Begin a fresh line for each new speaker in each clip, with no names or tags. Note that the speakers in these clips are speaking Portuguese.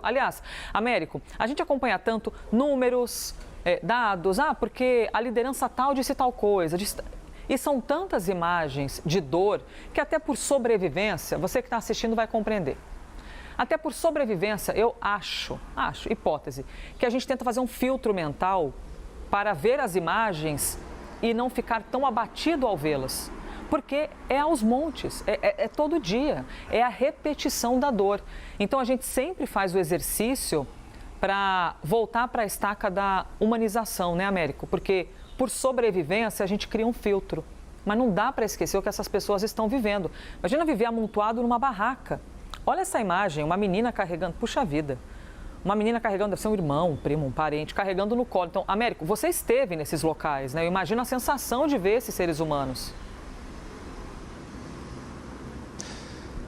Aliás, Américo, a gente acompanha tanto números, dados, porque a liderança tal disse tal coisa. E são tantas imagens de dor que até por sobrevivência, você que está assistindo vai compreender. Até por sobrevivência, eu acho, hipótese, que a gente tenta fazer um filtro mental para ver as imagens e não ficar tão abatido ao vê-las. Porque é aos montes, é todo dia, é a repetição da dor. Então a gente sempre faz o exercício para voltar para a estaca da humanização, né, Américo? Porque por sobrevivência a gente cria um filtro, mas não dá para esquecer o que essas pessoas estão vivendo. Imagina viver amontoado numa barraca. Olha essa imagem, uma menina carregando, puxa vida, uma menina carregando, deve ser um irmão, um primo, um parente, carregando no colo. Então, Américo, você esteve nesses locais, né? Eu imagino a sensação de ver esses seres humanos.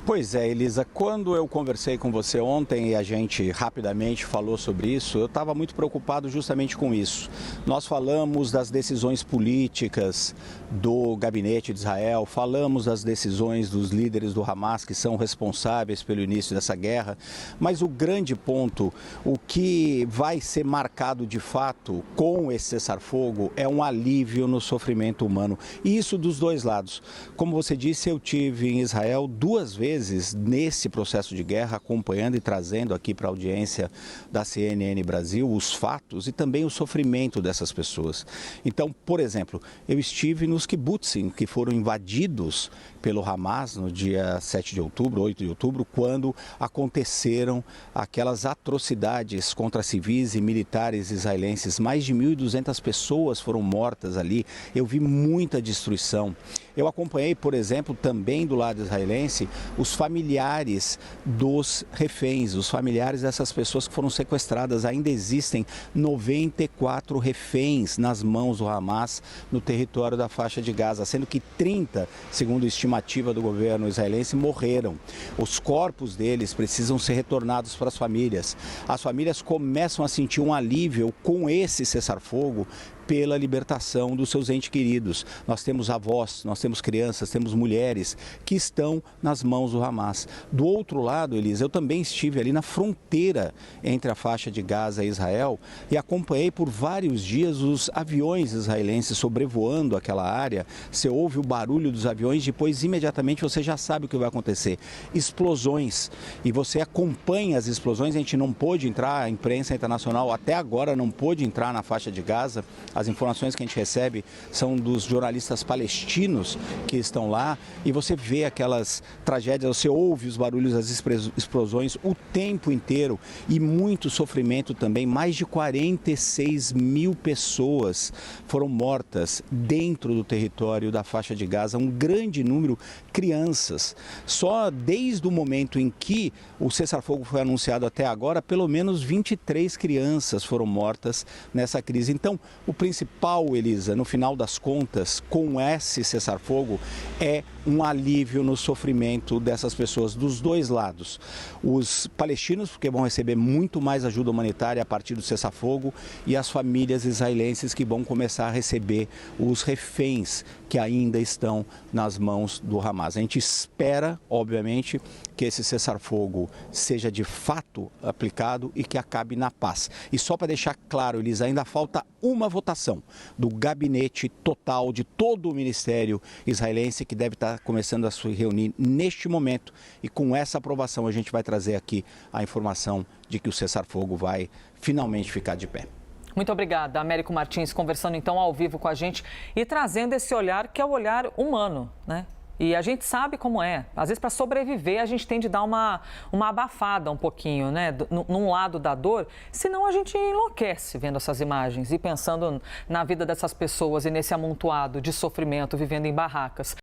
Pois é, Elisa, quando eu conversei com você ontem e a gente rapidamente falou sobre isso, eu estava muito preocupado justamente com isso. Nós falamos das decisões políticas do gabinete de Israel, falamos das decisões dos líderes do Hamas que são responsáveis pelo início dessa guerra, mas o grande ponto, o que vai ser marcado de fato com esse cessar-fogo é um alívio no sofrimento humano. E isso dos dois lados. Como você disse, eu tive em Israel 2 vezes nesse processo de guerra, acompanhando e trazendo aqui para a audiência da CNN Brasil os fatos e também o sofrimento dessas pessoas. Então, por exemplo, eu estive nos kibbutzim que foram invadidos pelo Hamas no dia 7 de outubro, 8 de outubro, quando aconteceram aquelas atrocidades contra civis e militares israelenses. Mais de 1.200 pessoas foram mortas ali. Eu vi muita destruição. Eu acompanhei, por exemplo, também do lado israelense, os familiares dos reféns, os familiares dessas pessoas que foram sequestradas. Ainda existem 94 reféns nas mãos do Hamas no território da faixa de Gaza, sendo que 30, segundo a estimativa do governo israelense, morreram. Os corpos deles precisam ser retornados para as famílias. As famílias começam a sentir um alívio com esse cessar-fogo pela libertação dos seus entes queridos. Nós temos avós, nós temos crianças, temos mulheres que estão nas mãos do Hamas. Do outro lado, Elisa, eu também estive ali na fronteira entre a faixa de Gaza e Israel e acompanhei por vários dias os aviões israelenses sobrevoando aquela área. Você ouve o barulho dos aviões, depois imediatamente você já sabe o que vai acontecer. Explosões. E você acompanha as explosões. A gente não pôde entrar, a imprensa internacional até agora não pôde entrar na faixa de Gaza. As informações que a gente recebe são dos jornalistas palestinos que estão lá e você vê aquelas tragédias, você ouve os barulhos das explosões o tempo inteiro e muito sofrimento também. Mais de 46 mil pessoas foram mortas dentro do território da faixa de Gaza, um grande número crianças. Só desde o momento em que o cessar-fogo foi anunciado até agora, pelo menos 23 crianças foram mortas nessa crise. Então, o principal, Elisa, no final das contas, com esse cessar-fogo, é um alívio no sofrimento dessas pessoas dos dois lados. Os palestinos, porque vão receber muito mais ajuda humanitária a partir do cessar-fogo, e as famílias israelenses que vão começar a receber os reféns que ainda estão nas mãos do Hamas. A gente espera, obviamente, que esse cessar-fogo seja de fato aplicado e que acabe na paz. E só para deixar claro, Elisa, ainda falta uma votação do gabinete total de todo o ministério israelense, que deve estar começando a se reunir neste momento. E com essa aprovação a gente vai trazer aqui a informação de que o cessar-fogo vai finalmente ficar de pé.
Muito obrigada, Américo Martins, conversando então ao vivo com a gente e trazendo esse olhar que é o olhar humano, né? E a gente sabe como é. Às vezes, para sobreviver, a gente tem de dar uma abafada um pouquinho, né? Num lado da dor, senão a gente enlouquece vendo essas imagens e pensando na vida dessas pessoas e nesse amontoado de sofrimento vivendo em barracas.